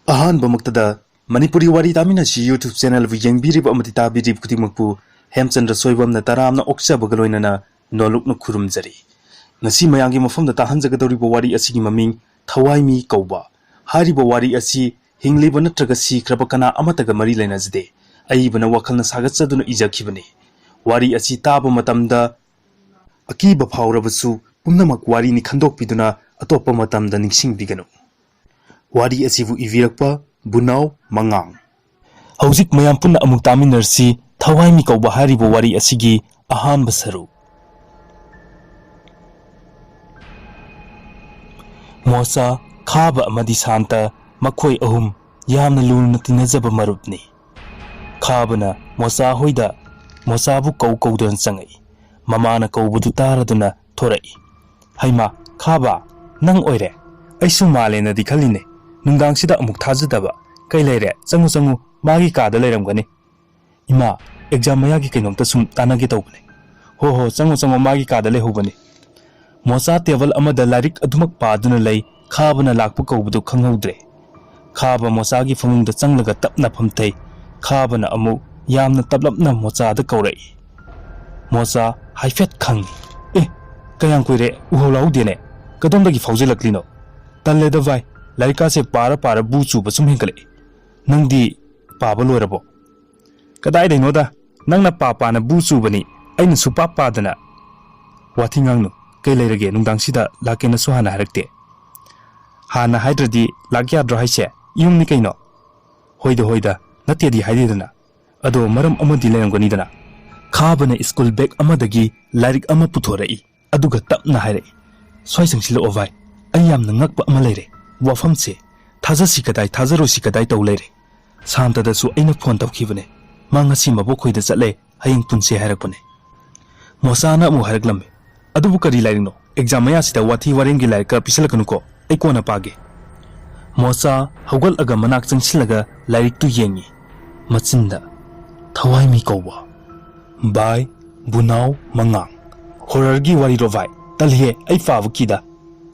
Bamuktada, Manipuri wari tamina si YouTube channel vu yengbiri ba amati tabiri kutimukpu Hemchandra Soibam na taramna oksa bagaloina na noluk no kurumjari. Ngasi mayangi mafamda tahanjagadori ba wari asigi maming Thawai Mee Kouba. Hari ba wari asi hingliba natraga si krabakana amataga mari lainajde. Aibana wakalna sagatsaduna ijakhibane. Wari asi taba matamda akiba phawrabasu pumnamak wari ni khandokpiduna atopa matamda ningsingbigano. Wari asibu ivirakpa Bunao Mangang. Hauzik mayam punna amuk taminarsi Thawai Mee Kouba hariba wari asigi ahanba saru. Mosa khaba amadi santa makhoi ahum yamna luna tinajaba marupni. Khabana mosa hoida mosabu koudan sangai. Mamana koubudu taraduna thorai. Haima khaba nang oire aisu malena dikhaline. Nungdang sida amuk thajadaba kai leire changu magi kada leiramgani ima exam maya gi kainomta sum tanagi tawbane ho changu magi kada le hubane mosa table amada larik adumak paduna lei khabana lakpu koubudu khanghaudre khaba mosa gi famungda changlaga tapna phamthai khabana amu yamna tablapna mocha da kaurai mosa haifet khang kayang koire uholaudiene kadomdagi faujilaklino talle da vai Laika se para bucu basum hengkale. Nang di papa loirabo. Kadai dai noda nang na papa na bucu bani aina su papa dana. Watingang no kay lairage nungdang sida laki na suhana harakte. Hana haidradi lakya dro haise yung ni kayno. Hoida natia di haide dana. Ado maram amadi lairangani dana. Khaba na school bag amadagi lairik ama puthorai. Aduga tap na haire. Soisang sila ovai. Ayam na ngakpa ama laire. Wafam se thaza sikadai thazaro sikadai tawlere santa da su aina phone tawkhibane manga sima bo khoida chatle hayeng punse harakpane mosana mu haraklam adubu kari lairino exam ya sita wathi warengi laika pisalakanu ko ekona page mosa hogal aga manak changsilaga lairik tu yengi machinda Thawai Mee Kouba by Bunao Mangang horror gi wari rovai talhe ai favu kida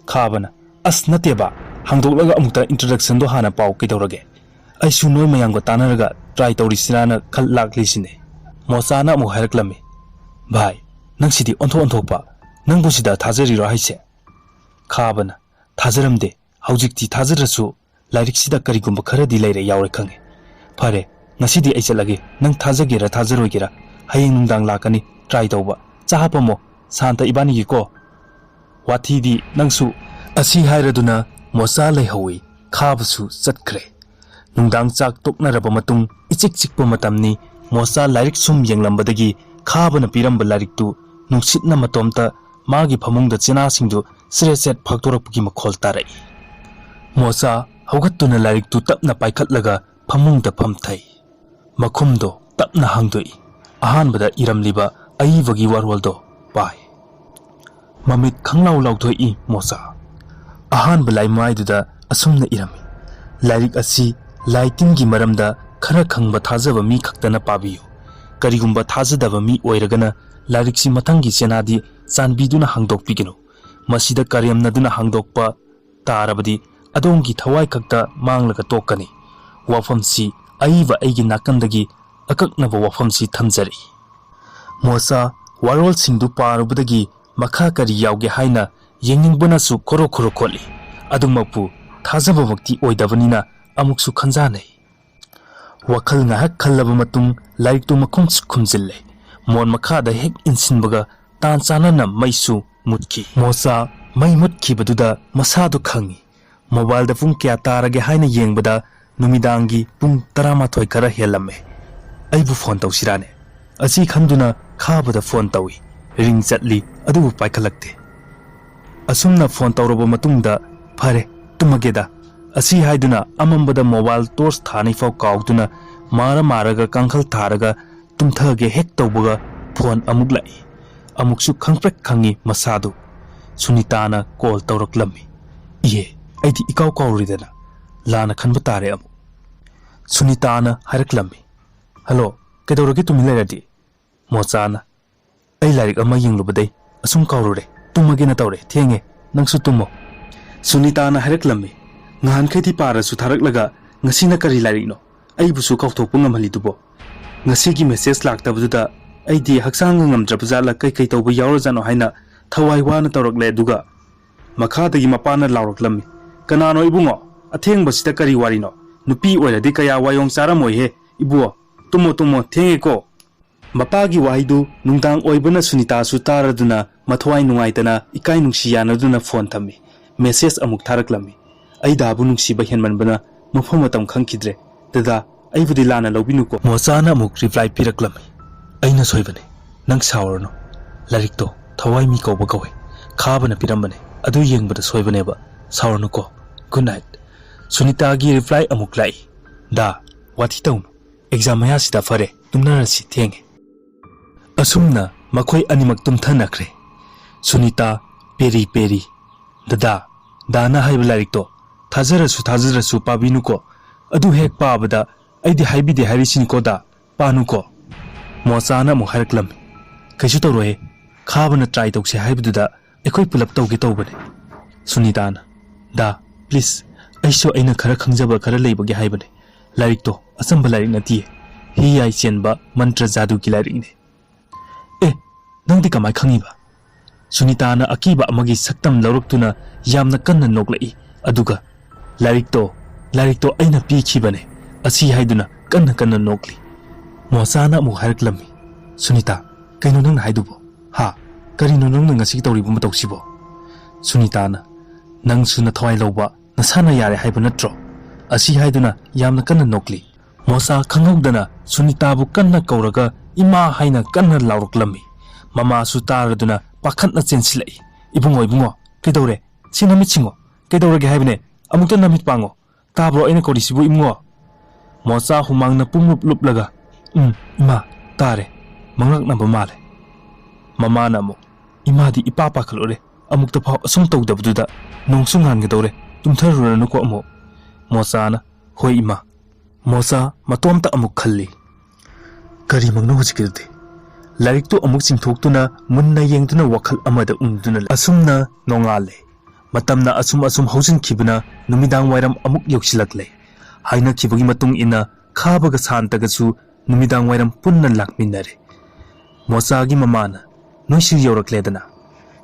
khabana as nateba hangdolaga amukta introduction do hana pau kidorage ai sunoi mayanggo tanaraga try tawrisirana khal laklisine mosana mu haraklami bhai nangsidi onthokpa nangbu sida thajari ro haise khabana thajaramde haujikti thajarasu lairik sida karigumba kharadi leire yaure khange phare ngasidi ai chalage nang thajagera thajaroigera hayeng nungdang lakani try tawba chahapamo santa ibani gi ko wathidi nangsu asi hairaduna mosa leihawi khabasu chatkre nungdang chak toknaraba matung ichik chikpa matamni mosa lairik sum yenglambadagi khabana piramba lairik tu nungsitna matomta magi phamungda chena singdu sreset phaktorakpagi makhol tarai mosa haugattuna lairik tu tapna paikhatlaga phamungda phamthai makhumdo tapna hangdoi ahanbada iramliba aibagi warwaldo pai mamit khanglau lauthoi mosa ahan balai maiduda asumna irami lairik asi lighting maramda khara khangba thajaba mi khaktana pabiyu karigumba thajadaba mi oiragana lairik si mathangi chenadi chanbiduna hangdokpigino masida karyamnaduna hangdokpa tarabadi adongi thawai khakta manglaga tokkani wafamsi aiba aigi nakandagi akaknaba wafamsi thamjari mosa warol singdu parubadagi makha kari yauge haina yengingbana su koro kholi adumapu thajaba bakti oidabanina amuksu khanjanai wakhal nga hak khallaba matung laik tu makhum khumjille mon makha da hek insinbaga tan chanana maisu mutki mosa mai mutki baduda masadu khangi mobile da pung kya tarage haina yengbada numidangi pung 12 kara helamme aibu phone tawsirane asi khanduna khabada phone tawi ring chatli adu paikhalakte asumna phone tawraba matungda phare tumageda asi haiduna amambada mobile torch thani fau kauduna maraga kankhal tharaga tumthage hek tawbaga phone amuk lai amuksu khangprek khangi masadu sunitana call tawraklami iye aidi ikaw kawridana lana khanba tare amu sunitana haraklami hello kedorage tumileradi mochana ai lairik ama yinglubadai asum kawrure tumagena tawre thenge nangsu tumo Sunita na haraklammi ngahan kheti para su tharaklaga ngasina kari larikno ai busu kauthokpa ngamhalidubo ngasigi message laktabduda aidi haksang ngamdrabjala kai tawba yawrajano haina thawai wana tawrakle duga makhadagi mapana lawraklami kanano ibungo athengba kari warino nupi oiradi kaya wayong charamoi he ibuo tumo thengeko mapagi waidu nungdang oibana sunita su taraduna mathwai nungaitana ikai nungsi yanaduna phone thami message amuk tharaklami ai dabu nungsi ba henmanbana mafam matam khangkidre dada ai budi lana lawbinuko mochana amuk reply piraklami aina soibane nang sawarno larikto thawai mi kouba kawe khabana pirambane adu yengbada soibane ba sawarno ko good night sunita gi reply amuk lai da wati tawno exam ya sida fare tumna si thenge asumna makhoi animak tumthanakre sunita peri dada dana haibla larikto thajarasu pabinuko adu hek pabada aidi haibide harisini ko da panuko mochana mu haraklam kaisu tawroe khabana try tawse haibuda ekoi pulap tawge tawbane sunitana da please aiso aina khara khangjaba khara leibage haibane larikto asamba larik nati hi ai chenba mantra jadu ki larik ne nangdi kamai khangiba sunitana akiba amagi saktam lawruktuna yamna kanna noklai aduga larikto aina pi khibane asi haiduna kanna nokli mochana mu haraklami sunita kaino nang haidubo ha karino nang ngasi tawribu matawsibo sunitana nang suna thawai lawba nasana yare haiba natro asi haiduna yamna kanna nokli mosa khanghaudana sunita bu kanna kauraga ima haina kanna lawruklami mama su taraduna pakhatna chensilai ibungo kedore sinamit singo kedorege haibne amukta namit pango tabro aina korisibu imgo mocha humangna pumrup luplaga ima tare mangak namba male mama namo imadi ipa pakhalore amukta phaw asum tawdabduda nongsung hangedore tumtharuranu ko amo mochana hoi ima mocha matomta amuk khalli kari mangna hujikirde larikto amuk chingthoktuna munna yengtuna wakhal amada ungduna asumna nongale matamna asum hausin khibna numidang wairam amuk yoksilakle haina khibagi matung ina khabaga santagasu numidang wairam punna lakminare mochagi mamana noisu yorakledana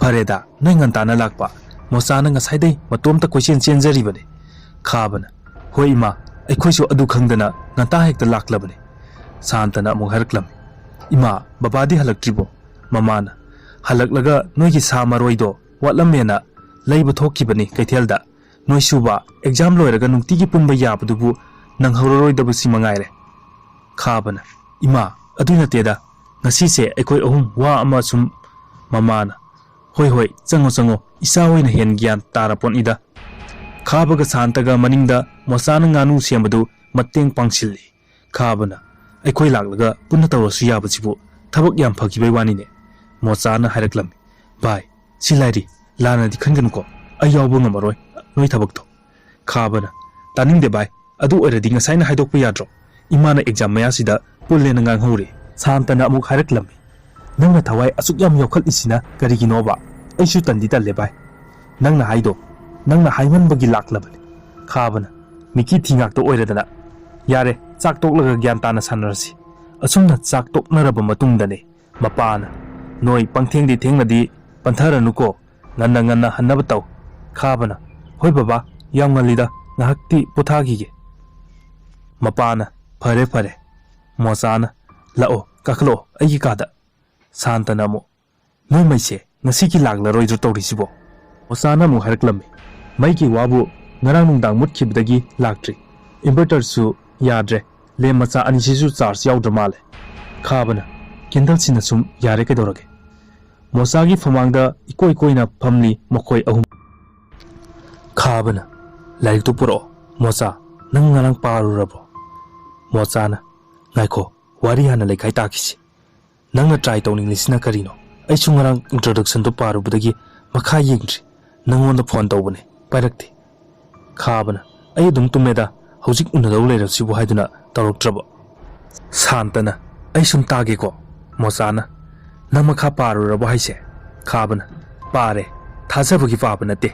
fareda noi ngantana lakpa mochana ngasaidai matomta question chenjari bane khabana hoi ma aikhoisu adu khangdana nganta hekta laklabane santana amuk harklam ima babadi halaktribo mamana halaklaga noigi sa maroido watlamena leiba thokibani kaithelda noisuba exam loiraga nungtigi pumba yabudubu nang horoidabu simangaire khabana ima aduna teda ngasi se ekoi ohum wa ama sum mamana hoi chango isa hoina hen gyan tarapon ida khabaga santaga maningda mosana nganu sembadu mateng pangsilli khabana ekoi laklaga punna tawrasu yabusibu thabak yam phakibai wani ne mochana hairaklam bai silairi lana di khanganu ko ayawbu ngamaroi noi thabak to khabana taning de bai adu oiradi ngasaina haidokpa yadro imana exam maya sida pullena ngang hore santana amuk hairaklam nangna thawai asuk yam yokhal isina karigino ba aisu tandi talle bai nangna haido nangna haiman bagi laklabani khabana miki thingak to oiradana yare chak toklaga gyan tana sanarsi asumna chak toknaraba matungdane mapana noi pangthengdi thengnadi pantharanu ko nganna hannaba taw khabana hoi baba yangalida ngahakti pothagige mapana fare mochana lao kaklo ayi kada santana mo noi maise ngasiki laglaroi jo tawrisibo mochana mu harklami maiki wabu ngarang nungdang mutkibdagi laktri inverter su yadre le macha anisisu charge yaudra male khabana kindle sina sum yare ke dorage mosagi famangda ikoina phamli mokoi ahum khabana laik tu puro mocha nang ngarang paru rabo mochana ngaiko wari hana lekai takisi nangna try tawning lisina karino ai sungarang introduction to paru budagi makha yengri nangonda phone tawbane pairakti khabana ai dum tumeda hojik unadaw leirasibu haiduna tawroktraba santana ai sum tage ko mochana namakha paru rabo haise khabana pare thajabagi pabana te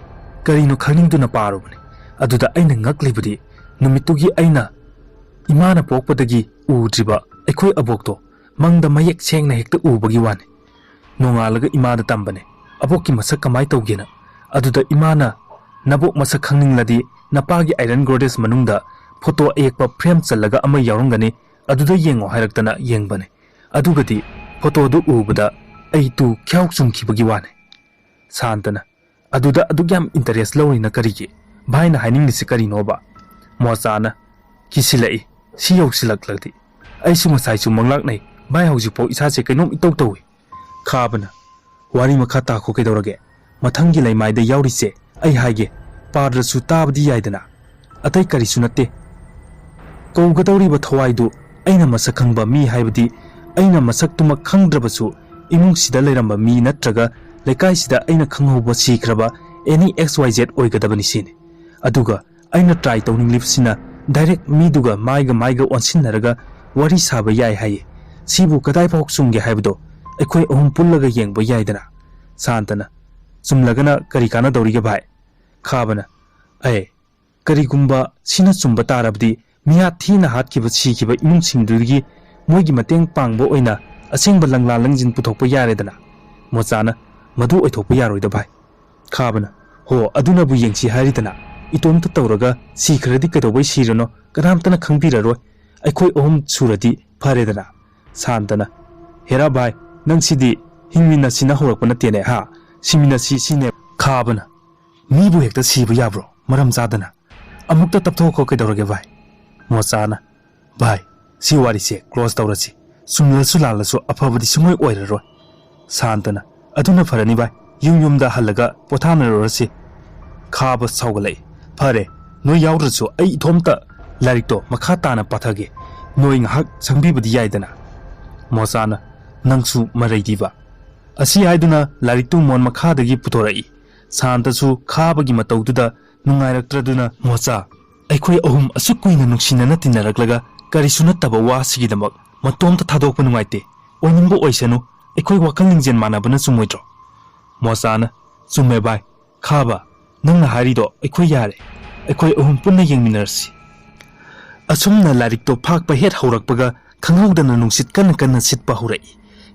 karino khangingduna parubane aduda aina ngaklibudi नुमितुगी अइना इमाना पोकपदगी उद्रिबा अखोय अबोकतो मंगदा मयेक सेंगना हेक्ता उबगी वाने नोंगालगा इमादा तंबने अबोकी मसक कमाय तौगेना अदुदा इमाना नबोक मसक खंगनिंगलदी नपागी iron गोर्डेस मनुंगदा photo एकपा frame चलगा अमा यावरंगनी अदुदा येंगो हायरक्तना येंगबने अदुगदी photo दु उबदा अई तु ख्याउ चुंखिबगी वाने शांतना अदुदा अदुग्याम इंटरेस्ट लौरिना करिगे भाईना हाइनिंगलिसि करिनोबा मोचाना किसिलई सी यौसिलक्लदी अइसु मसाइसु मंगलाकनै भाई हौजिपो इसासे कैनोम इतौ तौई खाबना वारी मखा ताखो कैदौरगे मथंगी लैमाइदा यावरिसे अई हाइगे पारदसु ताबदी याइदना अतै करिसु नत्ते कौगदौरिबा थवाइदु अइना मसक खंगबा मी हाइबदी अइना मसक्तुमा खंगद्रबसु इमुंगसिदा लैरंबा मी नत्रगा लेकाइसिदा अइना खंगहौबा सीख्रबा एनी XYZ ओइगदबनि सिने अदुगा अइना ट्राई तौनिंगलिबसिना डायरेक्ट मीदुगा माइगा ओनसिनरगा वारी साबा याय हाइए सिबु कदाइ फाउ चुंगे हाइबदो अखोय अहुम पुल्लगा येंगबा याइदना शांतना चुमलगना करी काना दौरिगे भाई खाबना अय करीगुंबा सिना चुंबा तारबदी मिया थीना हातकिबा सिकिबा इमुंगसिंगदुगी मोइगी मतेंग पांगबा ओइना असेंगबा लंगला लंजिन पुथोकपा यारेदना मोचाना मधु ओइथोकपा यारोइदा भाई खाबना हो अदुनाबु येंगसी हारिदना इतोमता तौरगा सिखरदी कदौबै सिरनो कनामतना खंगबिररोय अखोय अहुम सुरदी फरेदना शांतना हेरा भाई नंसिदी हिंगमिना सिना होरकपा नतेने हा सिमिना सिने खाबना मीबु हेक्ता सिबु याब्रो मरम जादना अमुक्ता तपथोखो कैदौरगे भाई मोचाना भाई सी वारिसे क्लोज तौरसी सुमलसु लालसु अफबदी सुमोय ओइररोय शांतना अदुना फरनी भाई युमयुमदा हल्लगा पोथानररसी खाब साउगलै फरे नोय यावरसु अई इथोमता लारिकतो मखा ताना पाथगे नोय ngahak संगबिबदी याइदना मोचाना नंगसु मरैदीबा असी हाइदुना लारिकतु मोन मखादगी पुथोरई शांतसु खाबगी मतौदुदा नुंगाइरक्त्रदुना मोचा अखोय अहुम असुकुइना नुंसिनना तिनरक्लगा करिसु नत्तबा वासिगिदमक मतोमता थादोकपा नुंगाइते ओइनिंबो ओइसनु अखोय वाखल निंजेन मानबना चुमोइद्रो मोचाना चुमे बाय खाबा नंगना हारिदो अखोय यारे अखोय अहुम पुन्ना येंगमिनरसी असुमना लारिकतो फाकपा हेट हौरकपगा खंगौदना नुंसित कन्न सिटपा हौरई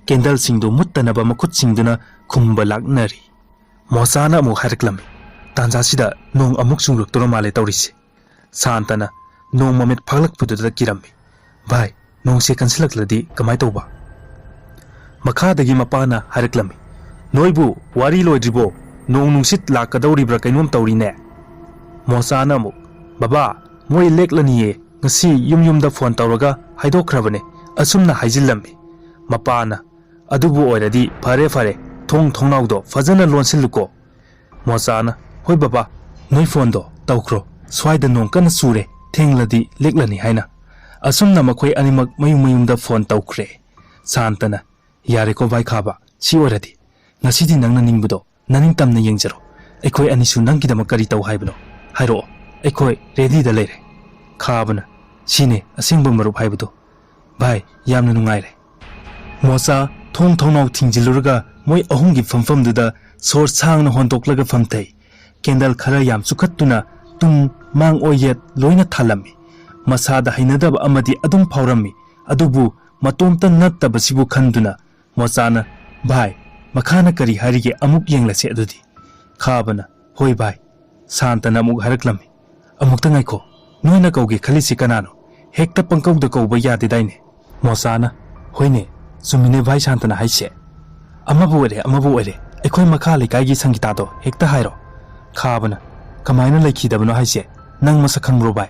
कैंडल सिंगदु मुत्तनबा मखुत सिंगदुना खुंबा लाक्नरी मोचाना अमुक हारक्लमी तांजासिदा नोंग अमुक चुंगरक्तोरा माले तौरिसे शांतना नोंग ममित फागलकपुदुदा किरम्मी भाई नोंगसे कंसिलक्लदी कमाय तौबा मखादगी मपाना हारक्लमी नोइबु वारी लोइद्रिबो नोंग नुंसित लाकदौरिब्रा कैनोम तौरिने मोचाना अमुक बाबा मोय लेक्लनिये ngasi yumda phone tawraga haidokrabane asumna haijillammi mapana adubu oiradi fare thongnawdo fajana lonsiluko mochana hoi baba noi phone do tawkro swaida nong kana sure thengladi leklani haina asumna makhoi animak mayumda phone tawkre santana yare ko vai khaba si oiradi ngasidi nangna ningbudo naning tamna yengjaro ekhoi anisu nangkidama kari taw haibno hairo ekhoi ready da leire खाबना cine using मरुप हाइबदो भाई यामना नुंगाइरे mocha थोंनाव थिंजिलुरगा मोय अहुंगी फमफमदुदा सोर सांगना होंदोकलगा फमथै candle खरा याम सुखत्तुना तुम मांग ओयेत लोइना थालम्मी मसादा हाइनदब अमदि अदुम फावरम्मी अदुबु मतोमता नत्तबसिबु खंदुना मोचाना भाई मखाना करी हारिगे अमुक येंगलसे अदुदि खाबना होय भाई शांतना अमुक हारक्लम्मी अमुक्ता ngaiko नोइना कौगे खलिसी कनानो हेक्ता पंकौदा कौबा यादेदाइने मोचाना होइने सुमिने भाई शांतना हाइसे अमबु ओरे अखोय मखा लेकाइगी संगीतादो हेक्ता हाइरो खाबना कमाइना लेखिदबनो हाइसे नंग मसा खंग्रो भाई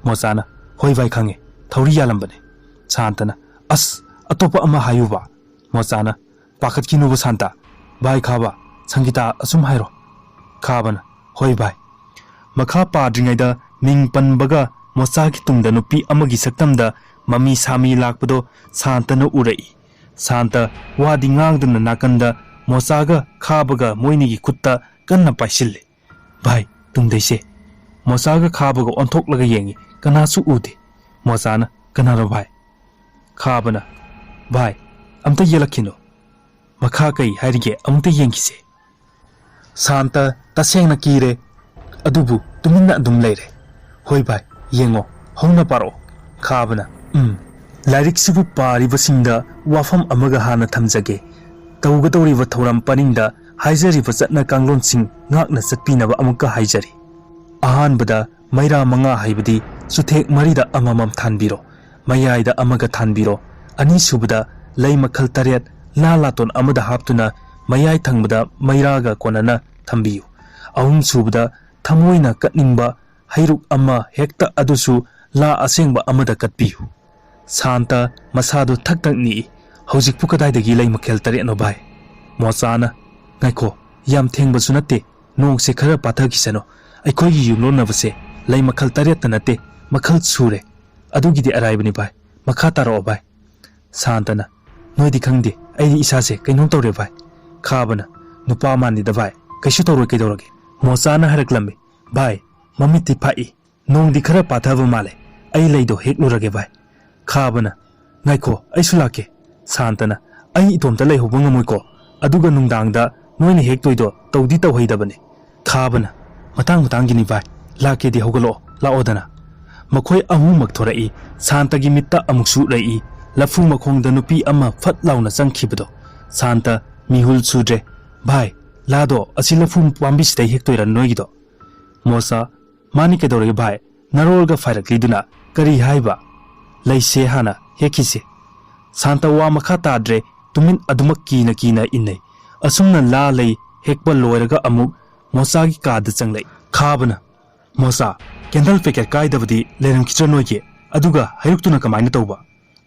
मोचाना होय भाई खंगे थौरी यालंबने शांतना अस अतोपा अमा हायुबा मोचाना पाखतकिनुबो शांता भाई खाबा संगीता असुम हाइरो खाबना होय भाई मखा पाद्रिङैदा मिंग पनबगा मोचागी तुंगदा नुपी अमगी सक्तमदा ममी सामी लाकपदो शांतना उरई शांता वादी ngang नाकंदा मोचागा खाबगा मोइनिगी खुत्ता कन्ना पाइसिल्ले भाई तुंगदैसे मोचागा खाबगा ओंथोकलगा येंगी कनासु उदे मोचाना कनारो भाई खाबना भाई अमता येलखिनो मखा कई हारिगे अमता येंगिसे शांता तसेंगना कीरे अदुबु तुमिन्ना अदुम लेरे होय भाई Yengo, Hona Paro, Kabana, Larik Sibu Pari Vasinda, Wafam Amaga Hana Tamzage, Taugatori Vatoram Paninda, Haizari Vasatna Kanglon Sing, Nakna Satpina Amuka Haizari. Ahan Bada, Maira Manga Haibadi, Sutek Marida Amamam Tanbiro, Mayaida Amaga Tanbiro, Ani Subada, Lay Makal Tariat, Lalaton Amada Haptuna, Mayai Tangbada, Mairaga Konana, Tambiu. Ahum Subada, Tamoina Katnimba, Hairuk Amma, Hekta Adusu, La Asengba Amada Katpiu. Santa, Masado Takni, Hosik Pukadai the Gilay Makel Tariat no by. Mosana, Naiko, Yam Ting Basunate, no Sekara Patakisano, I call you no Navase, Lay Makal Tariat Tanate, Makal Sure, Adugi the Arabini by, Makata Robai. Santana, no di Kandi, Adi Isase, Kanoto Rebai, Carbona, Nupamani the Vai, Kashuto Rokidorogi, Mosana Haraklambi, by Mamiti Pai, non di Kara Patava Male, I lay do hate Nuragebai. Carbona, Naiko, Isulake, Santana, I don't tell you Bungamuko, Aduga Nundanga, no any hectoido, Todita Haidabane. Carbona, Matang Tangini Vai, Lake di Hogolo, La Odana. Makoi Amumak Torai, Santa Gimita Amuksu Rai, La Fumakong the Nupi Ama Fat Launa San Kibido, Santa, Mihul Sudre, Bai, Lado, Asilafum Pambis de Hector and Noido. Mosa, Manicadore Bai, Narolga Farakiduna, Kari Haiba. Lay se hana hekise Santa wa makata dre tumin adumaki na kina inne asumna la lay hekba loiraga amu mosa gi ka da changlay khabana mosa kendal feker kai dabdi leram kichano ye aduga hayuktuna kamaina tawba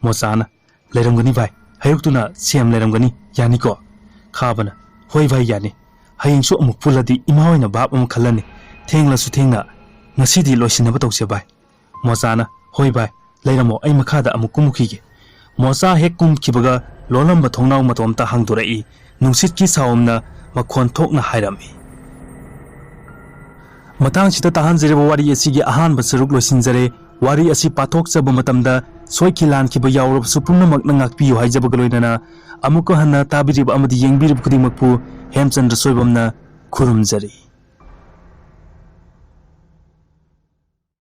mosa na leram gani bai hayuktuna sem leram gani yani ko khabana hoi bai yani haying su amuk puladi imahoina bab am khalani thengla su thengna ngasidi loisinaba tawse bai mosa na hoi bai Lairamo, I Makada Amukumuki. Mosa Hekum Kibaga, Lolam Batona Matonta Hangdorei, Nusitki Saumna, Makon Tokna Hirami. Matang Chita Hanzere Wari Sigi Ahan Basaruklo Sinzare, Wari Asi Patok Sabumatamda, Soikilan Kibaya of Supuna Maknangak Pio Hijabagaloidana, Amukohana Tabiri Amadi Yang Biri Kudimapu, Hemchandra Soibamna, Kurumzari.